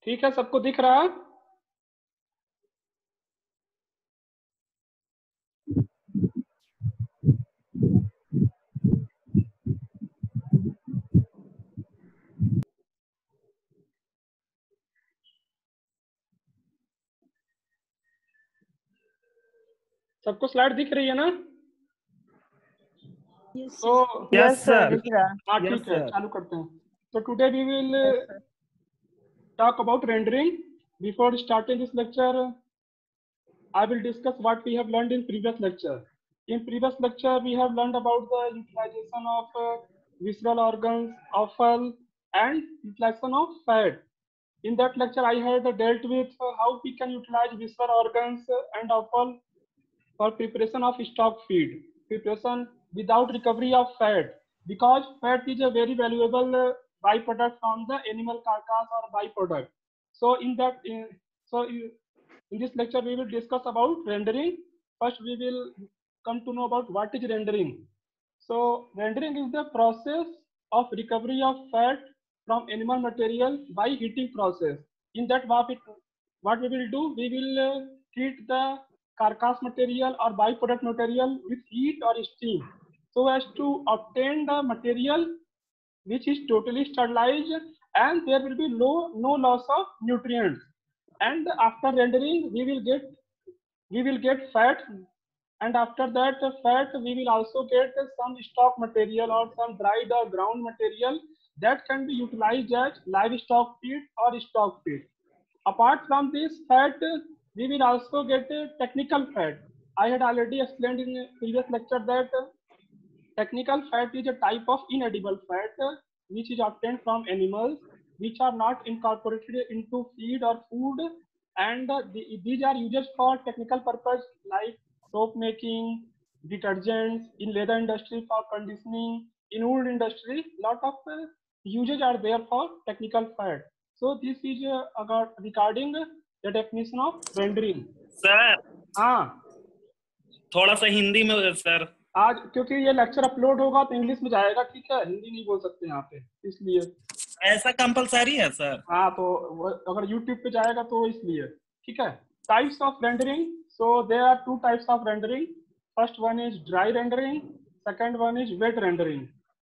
ठीक है, सबको दिख रहा है? सबको स्लाइड दिख रही है ना? तो यस सर। हाँ ठीक है, चालू करते हैं। तो today we will talk about rendering. Before starting this lecture, I will discuss what we have learned in previous lecture. In previous lecture, we have learned about the utilization of visceral organs, offal, and utilization of fat. In that lecture, I had dealt with how we can utilize visceral organs and offal for preparation of stock feed, preparation without recovery of fat, because fat is a very valuable byproduct from the animal carcass or byproduct. So in this lecture, we will discuss about rendering. First, we will come to know about what is rendering. So rendering is the process of recovery of fat from animal material by heating process. In that, what we will do, we will treat the carcass material or byproduct material with heat or steam, so as to obtain the material which is totally sterilized, and there will be no loss of nutrients. And after rendering, we will get fat, and after that fat we will also get some stock material or some dried or ground material that can be utilized as livestock feed or stock feed. Apart from this fat, we will also get technical fat. I had already explained in a previous lecture that technical fat is a type of inedible fat which is obtained from animals which are not incorporated into feed or food, and these are used for technical purpose like soap making, detergents, in leather industry for conditioning, in wood industry. Lot of uses are there for technical fat. So this is regarding the definition of rendering. Sir हाँ, थोड़ा सा हिंदी में sir. आज क्योंकि ये lecture upload होगा तो English में जाएगा, ठीक है, हिंदी नहीं बोल सकते यहाँ पे, इसलिए। ऐसा कंपलसरी है सर? हाँ, तो अगर यूट्यूब पे जाएगा तो इसलिए, ठीक है। Types of rendering, so there are two types of rendering. First one is dry rendering, second one is wet rendering.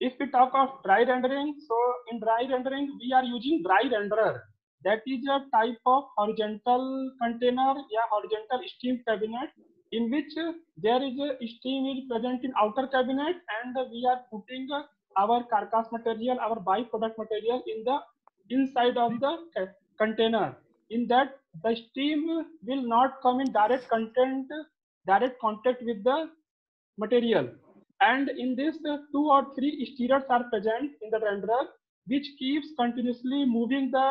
If we talk of dry rendering, so in dry rendering we are using dry renderer. That is a type of horizontal container या horizontal steam cabinet in which there is a steam is present in outer cabinet, and we are putting our carcass material, our byproduct material in the inside of the container. In that, the steam will not come in direct contact with the material, and in this 2 or 3 stirrers are present in the renderer which keeps continuously moving the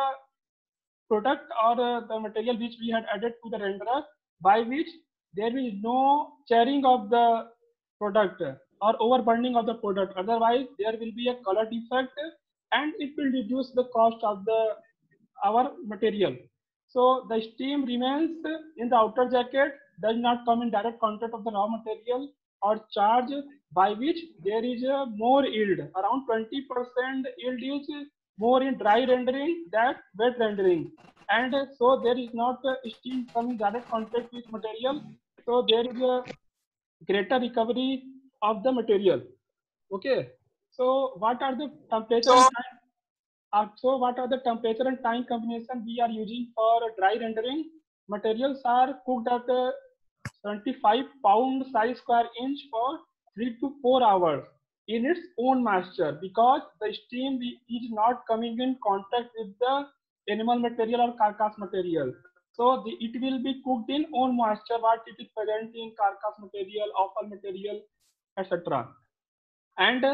product or the material which we had added to the renderer, by which there is no charring of the product or overburning of the product. Otherwise, there will be a color defect, and it will reduce the cost of our material. So the steam remains in the outer jacket, does not come in direct contact of the raw material or charge, by which there is a more yield. Around 20% yield is more in dry rendering than wet rendering, and so there is not steam coming direct contact with material, so there is a greater recovery of the material. Okay, so what are the temperature and time? So what are the temperature and time combination we are using for dry rendering? Materials are cooked at 75 pound size square inch for 3 to 4 hours in its own moisture, because the steam is not coming in contact with the animal material or carcass material. So it will be cooked in own moisture, what it is present in carcass material, offal material, etc. And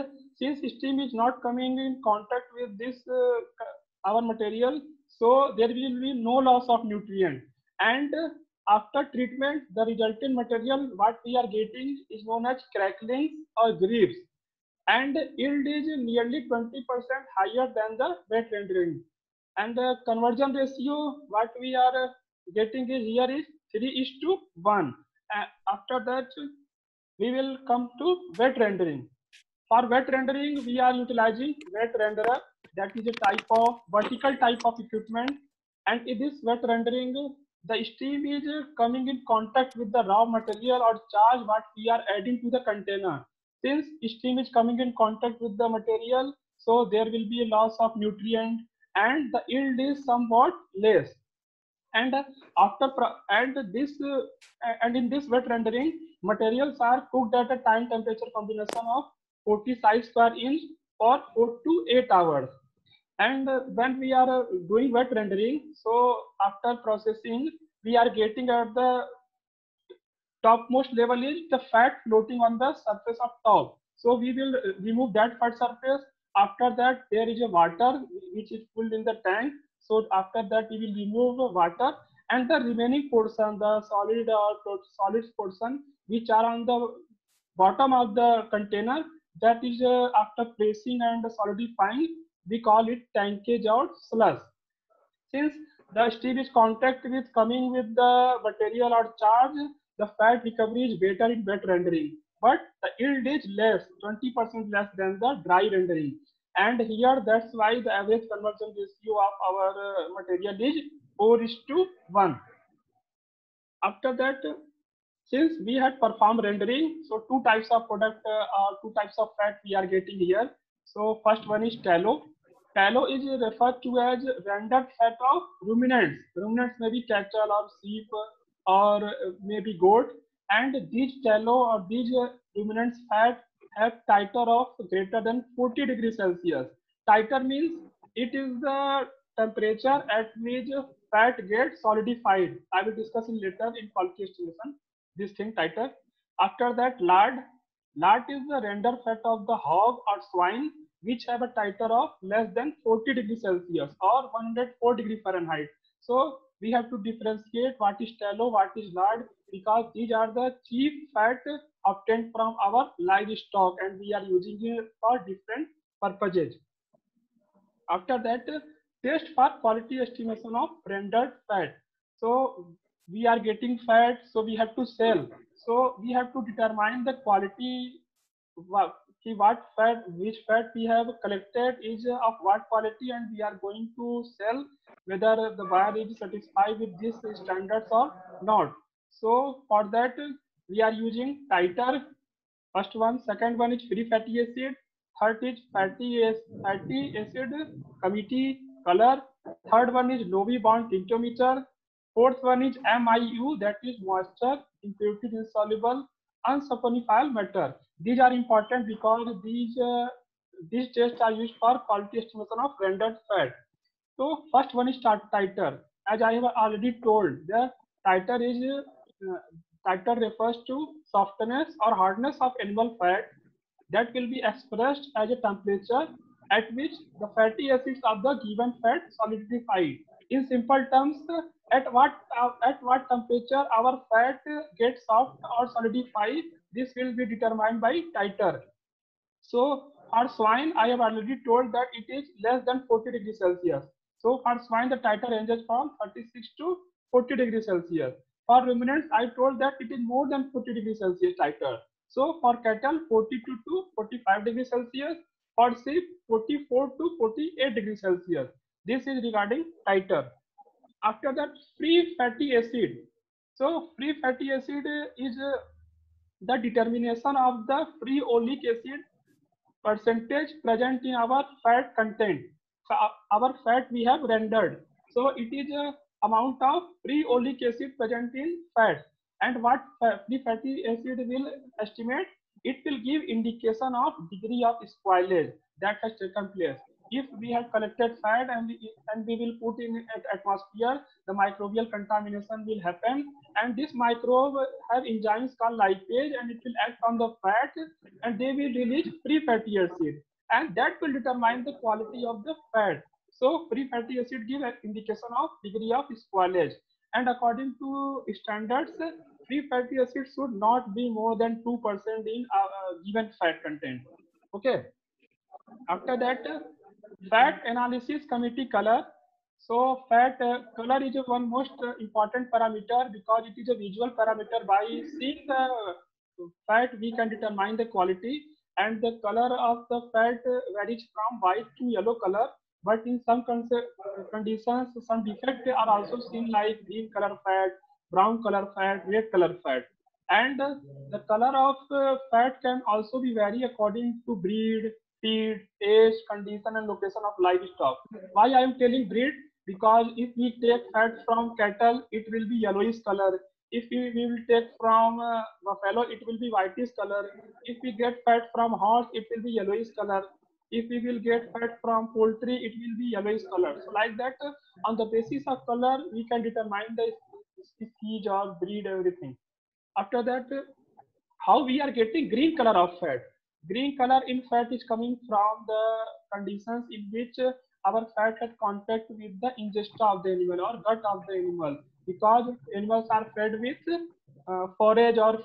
since steam is not coming in contact with this our material, so there will be no loss of nutrient, and after treatment the resultant material what we are getting is known as cracklings or greaves, and yield is nearly 20% higher than the wet rendering, and the conversion ratio what we are getting is here is 3:1. After that we will come to wet rendering. For wet rendering, we are utilizing wet renderer. That is a type of vertical type of equipment And in this wet rendering, the steam is coming in contact with the raw material or charge what we are adding to the container. Since steam is coming in contact with the material, so there will be a loss of nutrient and the yield is somewhat less. And and in this wet rendering, materials are cooked at a time temperature combination of 45 square inch for 4 to 8 hours. And when we are doing wet rendering, so after processing, we are getting at the topmost level is the fat floating on the surface of top. So we will remove that fat surface. After that, there is a water which is filled in the tank. So after that, we will remove the water and the remaining portion, the solids portion, which are on the bottom of the container, that is after pressing and solidifying, we call it tankage or slush. Since the steam is contact with coming with the material or charge, the fat recovery is better in wet rendering, but the yield is less, 20% less than the dry rendering. And here that's why the average conversion ratio of our material is 4:1. After that, since we had performed rendering, so two types of product or two types of fat we are getting here. So first one is tallow. Tallow is referred to as rendered fat of ruminants. Ruminants may be cattle or sheep or maybe goat. And these tallow or these ruminants fat have titer of greater than 40 degrees Celsius. Titer means it is the temperature at which fat gets solidified. I will discuss in later in quality estimation this thing titer. After that, lard. Lard is the render fat of the hog or swine which have a titer of less than 40 degrees Celsius or 104 degree Fahrenheit. So we have to differentiate what is tallow, what is lard, because these are the cheap fat obtained from our livestock and we are using it for different purposes. After that, test for quality estimation of rendered fat. So we are getting fat, so we have to sell. So we have to determine the quality, what fat, which fat we have collected is of what quality, and we are going to sell whether the buyer is satisfied with these standards or not. So for that, we are using titer. First one, second one is free fatty acid. Third is fatty acid committee color. Third one is Lowy bond tintometer. Fourth one is MIU, that is moisture, impurities insoluble, unsaponifiable matter. These are important because these tests are used for quality estimation of rendered fat. So first one is titer. As I have already told, the titer is titer refers to softness or hardness of animal fat that will be expressed as a temperature at which the fatty acids of the given fat solidify. In simple terms, at what temperature our fat gets soft or solidify, this will be determined by titer. So for swine, I have already told that it is less than 40 degrees Celsius. So for swine, the titer ranges from 36 to 40 degrees Celsius. For ruminants, I told that it is more than 40 degrees Celsius titer. So for cattle, 42 to 45 degrees Celsius. For sheep, 44 to 48 degrees Celsius. This is regarding titer. After that, free fatty acid. So free fatty acid is the determination of the free oleic acid percentage present in our fat content. So our fat we have rendered. So it is a amount of free oleic acid present in fat. And what free fatty acid will estimate? It will give indication of degree of spoilage that has taken place. If we have collected fat and we will put in atmosphere, the microbial contamination will happen, and this microbe have enzymes called lipase, and it will act on the fat, and they will release free fatty acid, and that will determine the quality of the fat. So free fatty acid give an indication of degree of spoilage, and according to standards, free fatty acid should not be more than 2% in given fat content. Okay. After that, fat analysis committee color. So fat color is one most important parameter because it is a visual parameter. By seeing the fat, we can determine the quality, and the color of the fat varies from white to yellow color. but in some conditions, some defects are also seen like green color fat, brown color fat, red color fat. And the color of fat can also be vary according to breed, feed, age, condition, and location of livestock. Why I am telling breed? Because if we take fat from cattle, it will be yellowish color. If we will take from buffalo, it will be whitish color. If we get fat from horse, it will be yellowish color. If we will get fat from poultry, it will be yellowish color. So like that, on the basis of color, we can determine the species or breed, everything. After that, how we are getting green color of fat? Green color in fat is coming from the conditions in which our fat had contact with the ingesta of the animal or gut of the animal, because animals are fed with forage or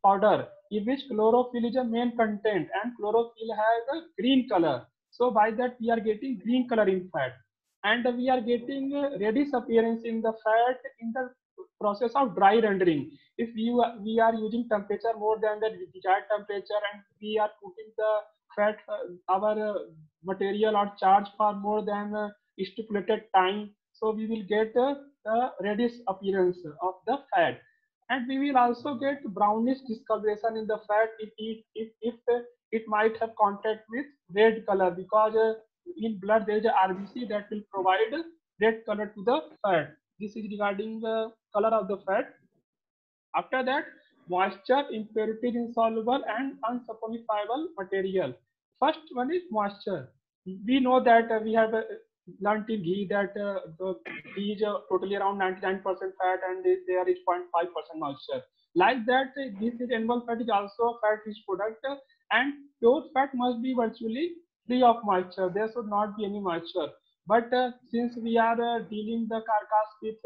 powder in which chlorophyll is a main content, and chlorophyll has a green color. So by that we are getting green color in fat, and we are getting reddish appearance in the fat in the process of dry rendering. If we are using temperature more than the desired temperature, and we are putting the fat our material or charge for more than stipulated time, so we will get the reddish appearance of the fat, and we will also get brownish discoloration in the fat if it might have contact with red color, because in blood there is a RBC that will provide red color to the fat. This is regarding the color of the fat. After that, moisture, impurities, insoluble, and unsaponifiable material. First one is moisture. We know that we have learnt in ghee that the ghee is totally around 99% fat, and there is 0.5% moisture. Like that, this is animal fat is also a fat-rich product, and pure fat must be virtually free of moisture. There should not be any moisture. But since we are dealing the carcass with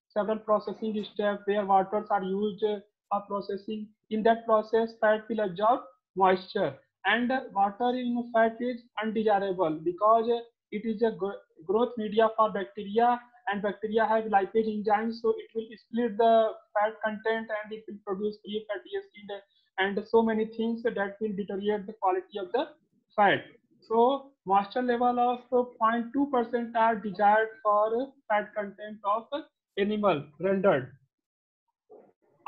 several processing steps where waters are used for processing. In that process, fat will absorb moisture, and water in fat is undesirable because it is a growth media for bacteria, and bacteria have lipase enzymes, so it will split the fat content and it will produce free fatty acid and so many things that will deteriorate the quality of the fat. So moisture level of 0.2% are desired for fat content of animal rendered.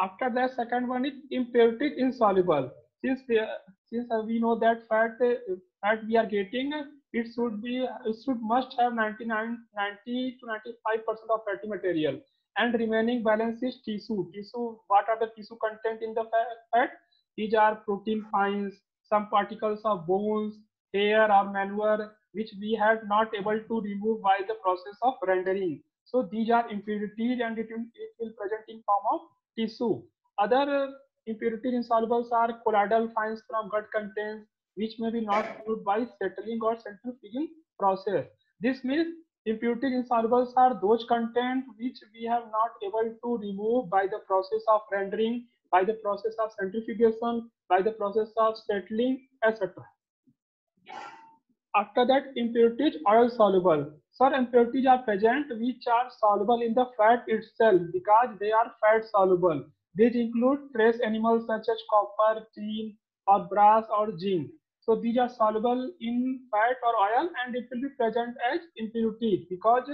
After that, second one is impurities insoluble. Since we know that fat we are getting, it should must have 90 to 95% of fatty material, and remaining balance is tissue. What are the tissue content in the fat? These are protein fines, some particles of bones, hair or manure, which we had not able to remove by the process of rendering. So these are impurities, and it will present in form of tissue. Other impurities insolubles are colloidal fines from gut contents, which may be not removed by settling or centrifuging process. This means impurities insolubles are those content which we have not able to remove by the process of rendering, by the process of centrifugation, by the process of settling, etc. After that, impurities oil soluble. Some impurities are present which are soluble in the fat itself because they are fat soluble. These include trace animals such as copper, tin, or brass or zinc. So these are soluble in fat or oil, and it will be present as impurities because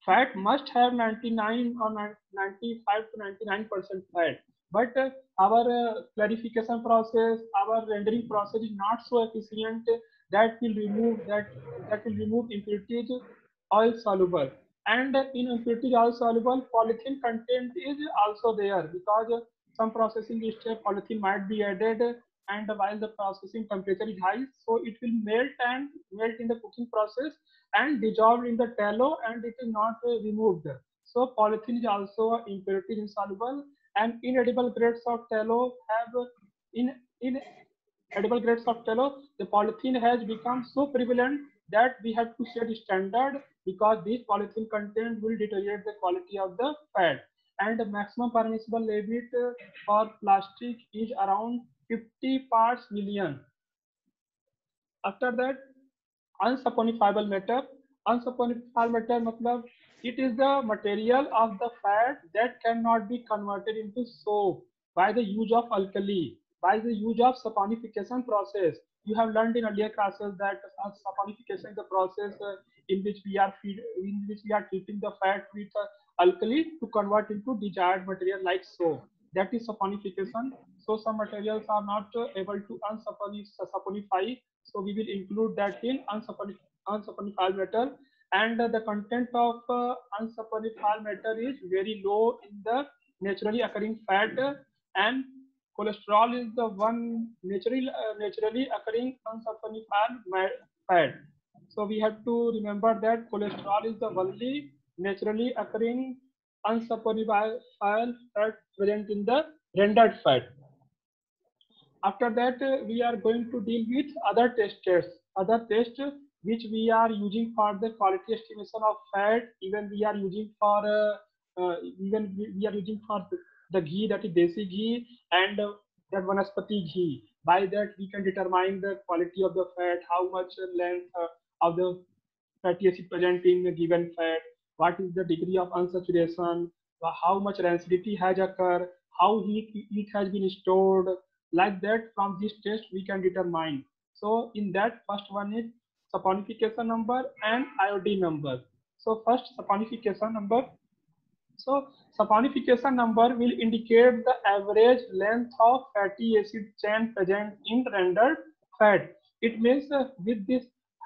fat must have 99 or 95 to 99% fat. But our clarification process, our rendering process is not so efficient that will remove impurities oil soluble. And in impurities oil soluble, polythene content is also there because some processing step polythene might be added, and while the processing temperature is high, so it will melt in the cooking process and dissolved in the tallow, and it is not removed. So polythene is also impurity insoluble, and inedible grades of tallow have in edible grades of tallow, the polythene has become so prevalent that we have to set standard because this polythene content will deteriorate the quality of the fat. And the maximum permissible limit for plastic is around 50 parts million. After that, unsaponifiable matter. Unsaponifiable matter matlab it is the material of the fat that cannot be converted into soap by the use of alkali. by the use of saponification process. You have learned in earlier classes that saponification is the process in which we are treating the fat with alkali to convert into desired material like so. That is saponification. So some materials are not able to unsaponify. So we will include that in unsaponified matter. And the content of unsaponified matter is very low in the naturally occurring fat, and cholesterol is the one naturally occurring unsaponified fat. So we have to remember that cholesterol is the only naturally occurring unsaponified fat present in the rendered fat. After that, we are going to deal with other tests which we are using for the quality estimation of fat. Even we are using for we are using for the ghee, that is desi ghee, and that vanaspati ghee. By that we can determine the quality of the fat, how much length of the fatty acid present in a given fat, what is the degree of unsaturation, how much rancidity has occurred, how heat has been stored. Like that, from this test we can determine. So in that, first one is saponification number and iodine number. So first, saponification number. So saponification number will indicate the average length of fatty acid chain present in rendered fat. It means with this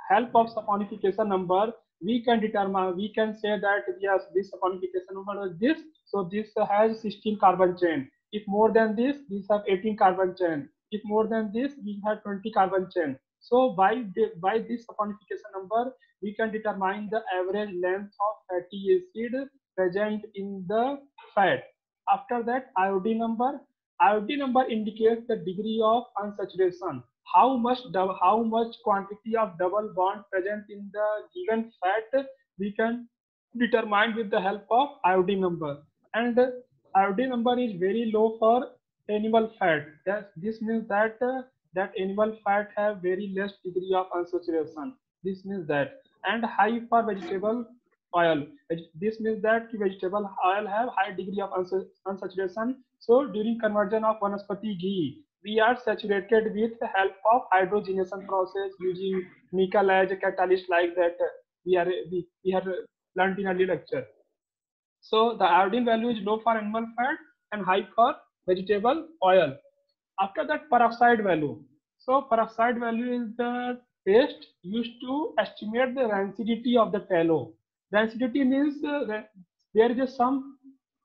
help of saponification number, we can say that yes, this saponification number is this. So this has 16 carbon chain. If more than this have 18 carbon chain. If more than this, we have 20 carbon chain. So by this saponification number, we can determine the average length of fatty acid present in the fat. After that, iodine number. Iodine number indicates the degree of unsaturation. How much quantity of double bond present in the given fat we can determine with the help of iodine number. And the iodine number is very low for animal fat. This means that that animal fat have very less degree of unsaturation. This means that, and high for vegetable oil. This means that vegetable oil have high degree of unsaturation. So during conversion of vanaspati ghee, we are saturated with the help of hydrogenation process using nickel as a catalyst, like that. We have learned in early lecture. So the iodine value is low for animal fat and high for vegetable oil. After that, peroxide value. So peroxide value is the test used to estimate the rancidity of the tallow. Rancidity means there is some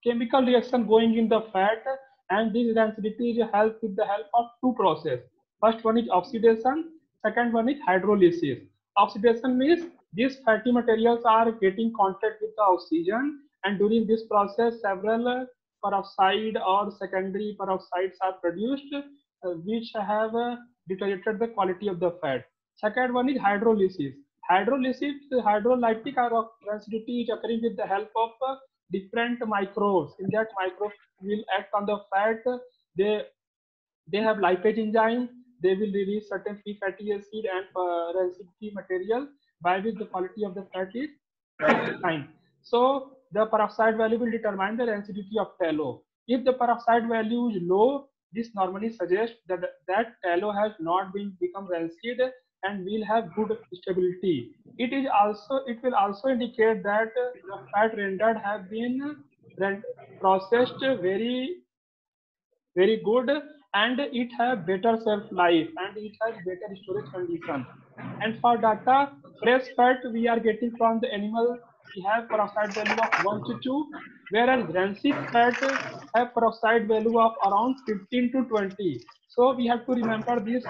chemical reaction going in the fat, and this rancidity is helped with the help of two processes. First one is oxidation, second one is hydrolysis. Oxidation means these fatty materials are getting contact with the oxygen, and during this process several peroxide or secondary peroxides are produced, which have deteriorated the quality of the fat. Second one is hydrolysis. Hydrolytic rancidity is occurring with the help of different microbes. In that, microbes will act on the fat. They have lipase enzyme. They will release certain free fatty acid and rancidity material, by which the quality of the fat is fine. So the peroxide value will determine the rancidity of tallow. If the peroxide value is low, this normally suggests that tallow has not become rancid and will have good stability. It will also indicate that the fat rendered have been processed very good, and it have better shelf life, and it has better storage condition. And for data, fresh fat we are getting from the animal, we have peroxide value of 1 to 2, whereas rancid fat have peroxide value of around 15 to 20. So we have to remember this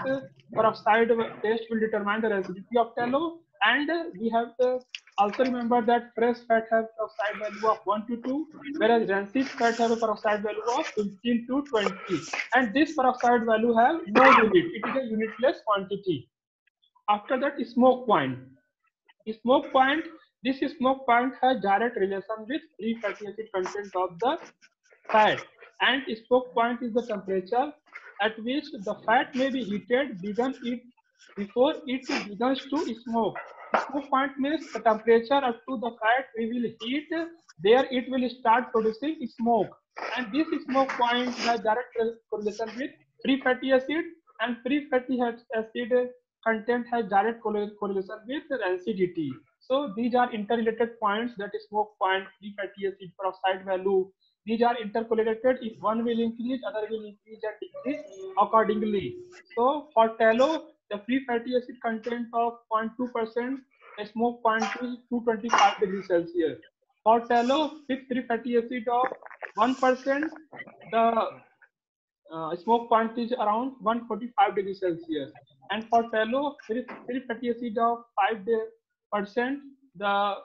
peroxide test will determine the rancidity of tallow, and we have to also remember that fresh fat have peroxide value of 1 to 2, whereas rancid fat have a peroxide value of 15 to 20. And this peroxide value have no unit. It is a unitless quantity. After that, smoke point. Smoke point. This smoke point has direct relation with free fatty acid content of the fat. And smoke point is the temperature at which the fat may be heated before it begins to smoke. Smoke point means the temperature up to the fat we will heat, there it will start producing smoke. And this smoke point has direct correlation with free fatty acid, and free fatty acid content has direct correlation with acidity. So these are interrelated points, that is smoke point, free fatty acid peroxide value. These are intercorrelated. If one will increase, other will increase and decrease accordingly. So for tallow, the free fatty acid content of 0.2%, the smoke point is 225 degrees Celsius. For tallow with free fatty acid of 1%, the smoke point is around 145 degrees Celsius. And for tallow, free fatty acid of 5%, the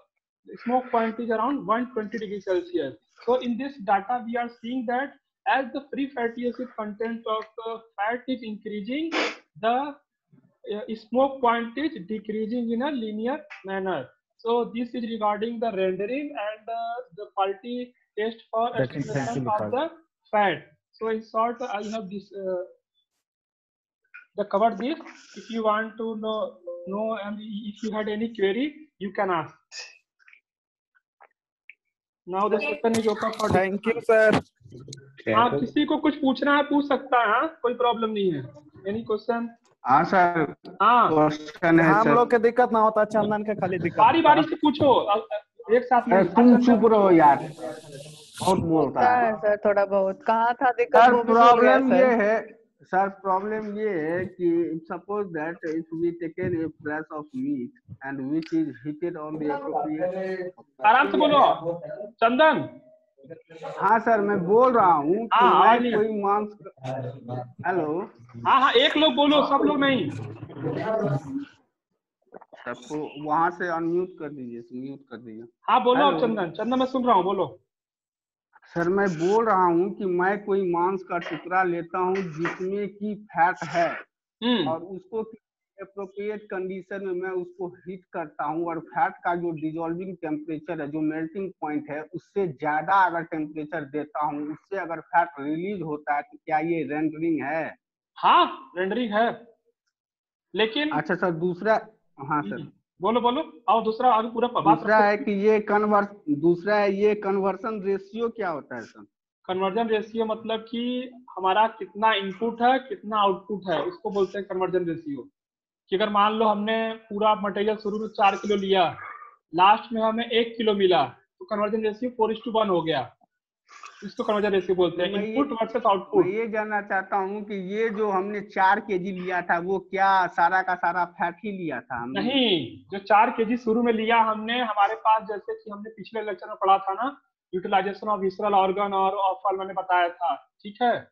smoke point is around 120 degrees Celsius. So in this data, we are seeing that as the free fatty acid content of fat is increasing, the smoke point is decreasing in a linear manner. So this is regarding the rendering and the quality test for estimation of the fat. So in short, I have this the covered this. If you want to know and if you had any query, you can ask. Now the session is open for thank you sir. हाँ, किसी को कुछ पूछना है पूछ सकता है, हाँ, कोई प्रॉब्लम नहीं है। Any question? हाँ सर, हाँ, क्वेश्चन है हम सर। लोग के दिक्कत ना होता, चंदन के खाली दिक्कत बारी बारी से पूछो, एक साथ नहीं। तुम चुप रहो यार, बहुत बोलता है सर। थोड़ा बहुत कहाँ था दिक्कत? सर। वो भी भूल गया प्रॉब्लम सर। ये है सर, प्रॉब्लम ये है कि suppose that if we taken a flesh of meat and which is heated on the appropriate. आराम से बोलो चंदन। हाँ सर, मैं बोल रहा हूँ कि मैं कोई मांस। हेलो, हाँ, एक लोग बोलो, सब लोग नहीं। सबको वहां से अनम्यूट कर दीजिए, म्यूट कर दीजिए। हाँ बोलो चंदन, मैं सुन रहा हूँ, बोलो। सर मैं बोल रहा हूँ कि मैं कोई मांस का टुकड़ा लेता हूँ जिसमें की फैट है और उसको एप्रोप्रिएट कंडीशन में मैं उसको हीट करता हूँ और फैट का जो डिजॉल्विंग टेम्परेचर है, जो मेल्टिंग पॉइंट है, उससे ज्यादा अगर टेम्परेचर देता हूँ, उससे अगर फैट रिलीज होता है, तो क्या ये रेंडरिंग है? हाँ रेंडरिंग है, लेकिन अच्छा सर, दूसरा। हाँ सर बोलो और दूसरा आगे पूरा दूसरा है कि ये कन्वर्सन रेशियो क्या होता है सर? कन्वर्जन रेशियो मतलब कि हमारा कितना इनपुट है कितना आउटपुट है, उसको बोलते हैं कन्वर्जन रेशियो। कि अगर मान लो हमने पूरा मटेरियल शुरू में 4 किलो लिया, लास्ट में हमें 1 किलो मिला, तो कन्वर्जन रेशियो 4:1 हो गया, इसको कन्वर्जन रेशियो बोलते हैं, इनपुट वर्सेस आउटपुट। मैं ये जानना चाहता हूँ कि ये जो हमने 4 केजी लिया था, वो क्या सारा का सारा फैट ही लिया था हमने? नहीं, जो 4 केजी शुरू में लिया हमने, हमारे पास जैसे कि हमने पिछले लेक्चर में पढ़ा था ना, यूटिलाइजेशन ऑफ विसरल ऑर्गन और ऑफल मैंने बताया था, ठीक है?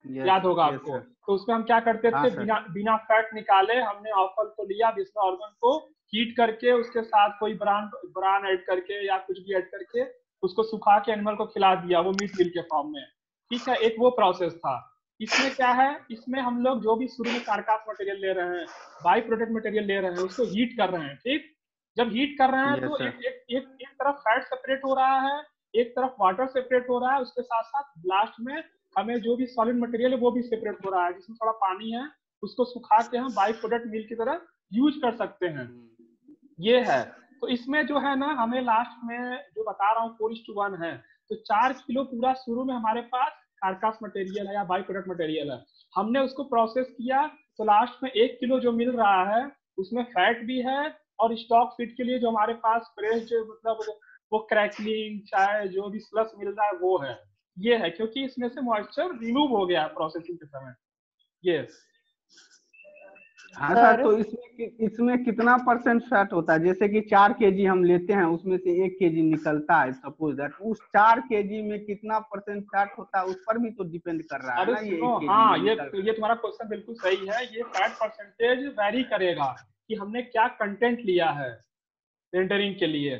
याद होगा आपको। तो उसमें हम क्या करते थे, बिना फैट निकाले हमने ऑफल को लिया, विसरल ऑर्गन को हीट करके उसके साथ कोई ब्रान ऐड करके या कुछ भी ऐड करके उसको सुखा के एनिमल को खिला दिया, वो मीट मील के फॉर्म में, ठीक है? एक वो प्रोसेस था। इसमें क्या है, इसमें हम लोग जो भी शुरू में कार्कास मटेरियल ले रहे हैं, बाई प्रोडक्ट मटेरियल ले रहे हैं, उसको हीट कर रहे हैं, ठीक? जब हीट कर रहे हैं तो एक तरफ फैट सेपरेट हो रहा है, एक तरफ वाटर सेपरेट हो रहा है, उसके साथ साथ लास्ट में हमें जो भी सॉलिड मटेरियल है वो भी सेपरेट हो रहा है, जिसमें थोड़ा पानी है, उसको सुखा के हम बाई प्रोडक्ट मिल की तरह यूज कर सकते हैं। ये है। तो इसमें जो है ना, हमें लास्ट में जो बता रहा हूँ 4:1 है, तो 4 किलो पूरा शुरू में हमारे पास कार्कास मटेरियल है या बाई प्रोडक्ट मटेरियल है, हमने उसको प्रोसेस किया, तो लास्ट में 1 किलो जो मिल रहा है उसमें फैट भी है और स्टॉक फीड के लिए जो हमारे पास फ्रेश मतलब वो क्रैकलिंग चाहे जो भी स्लस मिल रहा है वो है। ये है, क्योंकि इसमें से मॉइस्चर रिमूव हो गया प्रोसेसिंग के समय। ये हाँ सर, तो इसमें कितना परसेंट फैट होता है? जैसे कि 4 केजी हम लेते हैं, उसमें से 1 केजी निकलता है, सपोज दैट उस 4 केजी में कितना परसेंट फैट होता है, उस पर भी तो डिपेंड कर रहा है ना ये। हाँ, ये तुम्हारा क्वेश्चन बिल्कुल सही है। ये फैट परसेंटेज वेरी करेगा कि हमने क्या कंटेंट लिया है रेंडरिंग के लिए।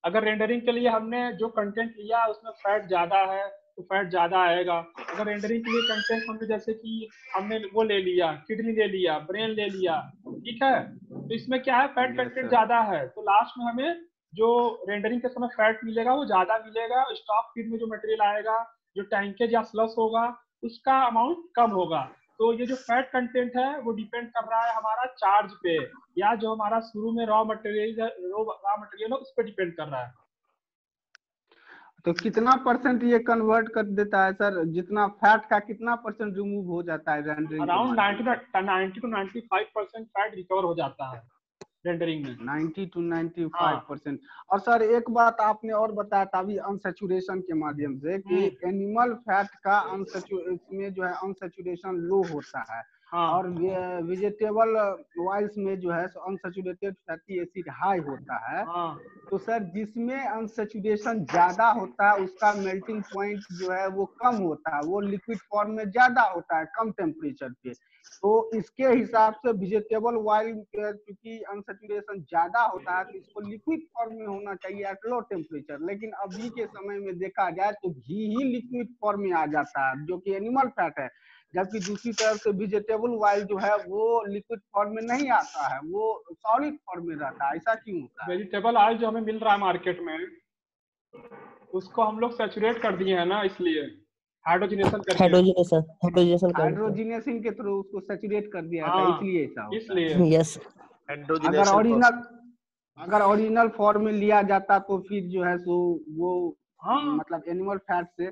अगर रेंडरिंग के लिए हमने जो कंटेंट लिया उसमें फैट ज्यादा है तो फैट ज्यादा आएगा। अगर रेंडरिंग के लिए कंटेंट हमने जैसे कि हमने वो ले लिया, किडनी ले लिया, ब्रेन ले लिया, ठीक है, तो इसमें क्या है, फैट कंटेंट ज्यादा है, तो लास्ट में हमें जो रेंडरिंग के समय फैट मिलेगा वो ज्यादा मिलेगा। स्टॉक फीड में जो मटेरियल आएगा, जो टैंकेज या स्लस होगा, उसका अमाउंट कम होगा। तो ये जो फैट कंटेंट है वो डिपेंड कर रहा है हमारा चार्ज पे, या जो हमारा शुरू में रॉ मटेरियल है उस पर डिपेंड कर रहा है। तो कितना परसेंट ये कन्वर्ट कर देता है सर? जितना फैट का कितना परसेंट रिमूव हो जाता है rendering? Around 90 to 95% fat recover हो जाता है रेंडरिंग में। 90 to 95%। और सर एक बात आपने और बताया था अभी अनसैचुरेशन के माध्यम से कि एनिमल फैट का इसमें जो है अनसैचुरेशन लो होता है। और वेजिटेबल ऑयल्स में जो है अनसैचुरेटेड फैटी एसिड हाई होता है। तो सर जिसमें अनसैचुरेशन ज्यादा होता है उसका मेल्टिंग पॉइंट जो है वो कम होता है, वो लिक्विड फॉर्म में ज्यादा होता है कम टेम्परेचर पे। तो इसके हिसाब से वेजिटेबल ऑयल क्योंकि अनसैचुरेशन ज्यादा होता है तो इसको लिक्विड फॉर्म में होना चाहिए एट लो टेम्परेचर। लेकिन अभी के समय में देखा जाए तो घी ही लिक्विड फॉर्म में आ जाता है जो कि एनिमल फैट है, जबकि दूसरी तरफ से वेजिटेबल ऑयल जो है वो लिक्विड फॉर्म में नहीं आता है, वो सॉलिड फॉर्म में रहता है। ऐसा क्यों होता है? वेजिटेबल ऑयल जो हमें मिल रहा है मार्केट में उसको हम लोग सैचुरेट कर दिए हैं ना, इसलिए हाइड्रोजनेशन के थ्रू उसको सैचुरेट कर दिया था, इसलिए ऐसा होता है। इसलिए यस, अगर ओरिजिनल फॉर्म में लिया जाता तो फिर जो है सो वो मतलब एनिमल फैट से।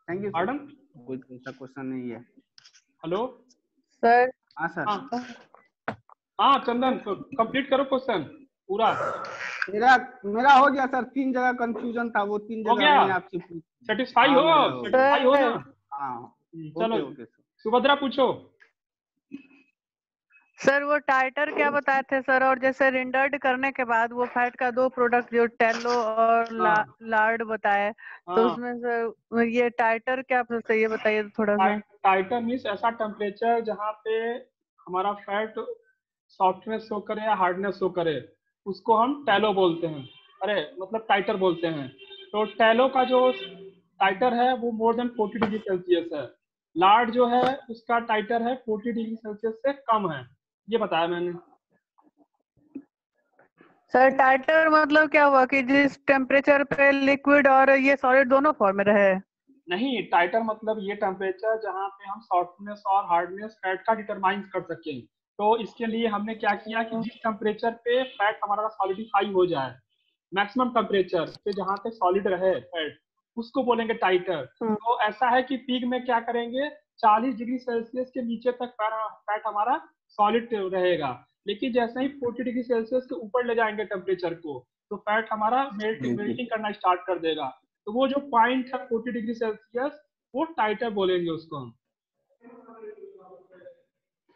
थैंक यू मैडम, कोई ऐसा क्वेश्चन नहीं है। Hello sir. हाँ सर। हाँ चंदन, कंप्लीट करो क्वेश्चन पूरा। मेरा हो गया सर, 3 जगह कंफ्यूजन था, वो 3 जगह मैंने आपसे पूछा। सेटिस्फाई हो ना? हाँ चलो सुभद्रा पूछो। सर वो टाइटर क्या बताए थे सर? और जैसे रेंडर्ड करने के बाद वो फैट का 2 प्रोडक्ट जो टेलो और लार्ड बताए, तो उसमें सर ये टाइटर क्या प्रोसेस है ये बताइए थोड़ा सा। टाइटर मीन्स ऐसा टेम्परेचर जहाँ पे हमारा फैट सॉफ्टनेस शो करे या हार्डनेस शो करे, उसको हम टैलो बोलते हैं। मतलब टाइटर बोलते हैं। तो टैलो का जो टाइटर है वो मोर देन 40 डिग्री सेल्सियस है। लार्ड जो है उसका टाइटर है 40 डिग्री सेल्सियस से कम है, ये बताया मैंने। सर टाइटर मतलब क्या हुआ कि जिस टेम्परेचर पे लिक्विड और ये सॉलिड दोनों फॉर्म में रहे? नहीं, टाइटर मतलब ये टेम्परेचर जहाँ पे हम सॉफ्टनेस और हार्डनेस फैट का डिटरमाइन कर सकें। तो इसके लिए हमने क्या किया कि जिस टेम्परेचर पे फैट हमारा सॉलिडिफाई हो जाए, मैक्सिमम टेम्परेचर पे जहाँ पे सॉलिड रहे फैट, उसको बोलेंगे टाइटर। तो ऐसा है कि पीक में क्या करेंगे, 40 डिग्री सेल्सियस के नीचे तक फैट हमारा सॉलिड रहेगा, लेकिन जैसे ही 40 डिग्री सेल्सियस के ऊपर ले जाएंगे टेम्परेचर को तो फैट हमारा मेल्टिंग करना स्टार्ट कर देगा। तो वो जो पॉइंट है 40 डिग्री सेल्सियस, वो टाइटर बोलेंगे उसको हम।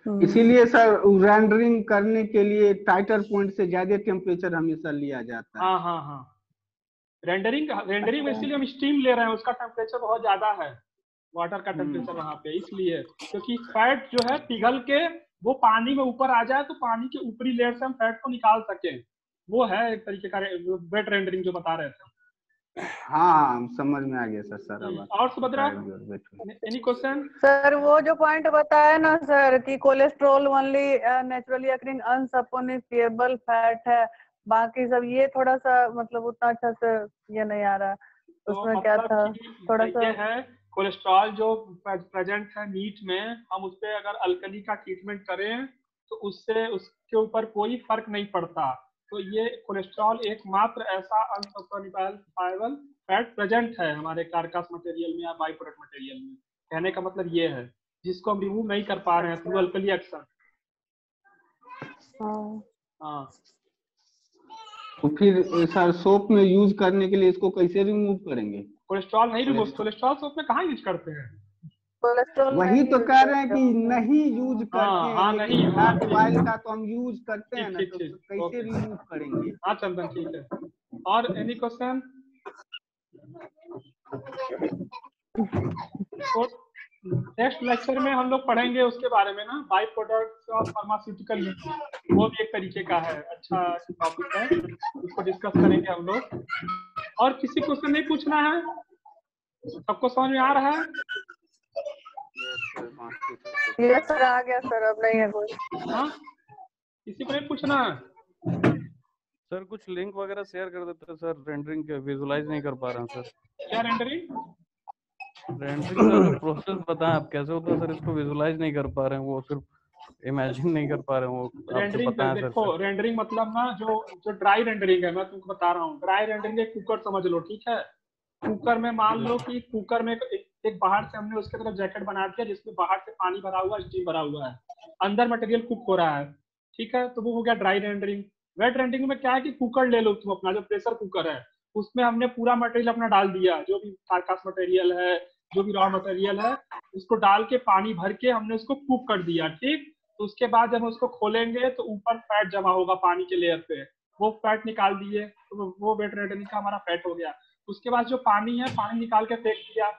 इसीलिए सर रेंडरिंग करने के लिए टाइटर पॉइंट से ज्यादा टेम्परेचर हमेशा लिया जाता है। हाँ। रेंडरिंग में इसीलिए हम स्टीम ले रहे हैं, उसका टेम्परेचर बहुत ज्यादा है, वाटर का टेम्परेचर वहाँ पे, इसलिए क्योंकि फैट जो है पिघल के वो पानी में ऊपर आ जाए तो पानी के ऊपरी लेयर से हम फैट को निकाल सके। वो है एक तरीके का वेट रेंडरिंग जो बता रहे थे। हाँ समझ में आ गया सर। और सुभद्रा, एनी क्वेश्चन? सर वो जो पॉइंट बताया ना सर कि cholesterol only naturally occurring unsaponifiable fat है, बाकी सब ये थोड़ा सा मतलब उतना अच्छा से ये नहीं आ रहा, उसमें तो क्या था थोड़ा सा? ये है कोलेस्ट्रॉल जो प्रेजेंट है मीट में, हम उस पर अगर अल्कली का ट्रीटमेंट करें तो उससे उसके ऊपर कोई फर्क नहीं पड़ता। तो ये कोलेस्ट्रॉल एकमात्र ऐसा अनसपोनिफाइबल फैट प्रेजेंट है हमारे कार्कास मटेरियल में या बाई प्रोडक्ट मटेरियल में। कहने का मतलब ये है जिसको हम रिमूव नहीं कर पा रहे हैं थ्रू अल्कली एक्शन। हाँ। तो फिर सर सोप में यूज करने के लिए इसको कैसे रिमूव करेंगे? कोलेस्ट्रॉल नहीं रिमूव, कोलेस्ट्रॉल सोप में कहाँ यूज करते हैं? वही तो कह रहे हैं कि नहीं यूज करते हैं, लेकिन फैट ऑयल का तो हम यूज करते हैं ना, तो कैसे रिमूव करेंगे? हाँ चंदन ठीक है। और एनी क्वेश्चन? तो नेक्स्ट लेक्चर में हम लोग पढ़ेंगे उसके बारे में ना, by products of pharmaceutical use, वो भी एक तरीके का है, अच्छा टॉपिक है, उसको डिस्कस करेंगे हम लोग। और किसी क्वेश्चन नहीं पूछना है? सबको समझ में आ रहा है? ये सर आ गया सर, अब नहीं है कोई। हाँ, किसी को नहीं पूछना है? सर कुछ लिंक वगैरह शेयर कर देते हैं सर, रेंडरिंग के विजुलाइज नहीं कर पा रहे हैं सर। क्या रेंडरिंग का जो प्रोसेस बताएं आप कैसे होता है सर, इसको विजुलाइज नहीं कर पा रहे हैं, वो सिर्फ इमेजिन नहीं कर पा रहे हूँ आपसे रेंडरिंग बताएं सर। देखो, रेंडरिंग मतलब ना जो ड्राई रेंडरिंग है, मैं तुमको बता रहा हूँ। ड्राई रेंडरिंग एक कुकर समझ लो, ठीक है। कुकर में मान लो कि कुकर में एक बाहर से हमने उसके तरफ जैकेट बना दिया जिसमें बाहर से पानी भरा हुआ, स्टीम भरा हुआ है, अंदर मटेरियल कुक हो रहा है, ठीक है। तो वो हो गया ड्राई रेंडरिंग। वेट रेंडरिंग में क्या है कि कुकर ले लो तुम अपना, जो प्रेशर कुकर है, उसमें हमने पूरा मटेरियल अपना डाल दिया, जो भी कारकास मटेरियल है, जो भी रॉ मटेरियल है, उसको डाल के पानी भर के हमने उसको कुक कर दिया, ठीक। तो उसके बाद जब हम उसको खोलेंगे तो ऊपर फैट जमा होगा पानी के लेयर पे, वो फैट निकाल दिए, तो वो वेट रेंडरिंग का हमारा फैट हो गया। उसके बाद जो पानी है, पानी निकाल के फेंक दिया,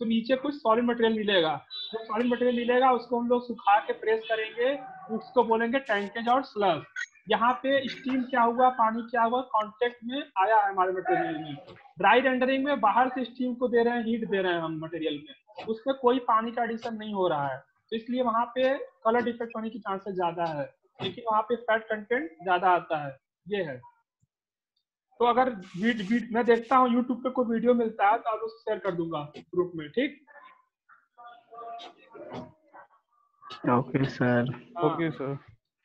तो नीचे कुछ सॉलिड मटेरियल मिलेगा। जो सॉलिड मटेरियल मिलेगा उसको हम लोग सुखा के प्रेस करेंगे, उसको बोलेंगे टैंकेज और स्लग। यहाँ पे स्टीम क्या हुआ, पानी क्या हुआ, कांटेक्ट में आया है हमारे मटेरियल में। ड्राई रेंडरिंग में बाहर से स्टीम को दे रहे हैं, हीट दे रहे हैं हम मटेरियल में, उसमें कोई पानी का एडिशन नहीं हो रहा है, तो इसलिए वहाँ पे कलर डिफेक्ट होने की चांसेस ज्यादा है, लेकिन वहाँ पे फैट कंटेंट ज्यादा आता है, ये है। तो अगर मैं देखता हूँ यूट्यूब पे कोई वीडियो मिलता है तो आप उसको शेयर कर दूंगा ग्रुप में, ठीक। Okay sir. Okay sir.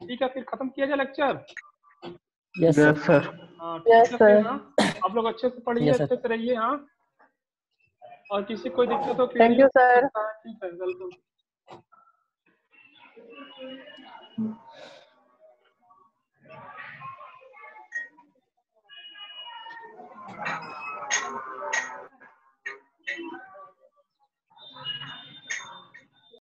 ठीक है, फिर खत्म किया जाए लेक्चर। Yes sir. हाँ ठीक यस है फिर। सर। हाँ, आप लोग अच्छे से पढ़िए, Yes, sir. अच्छे से रहिए। हाँ, और किसी कोई दिक्कत हो थैंक यू सर। ठीक है, वेलकम।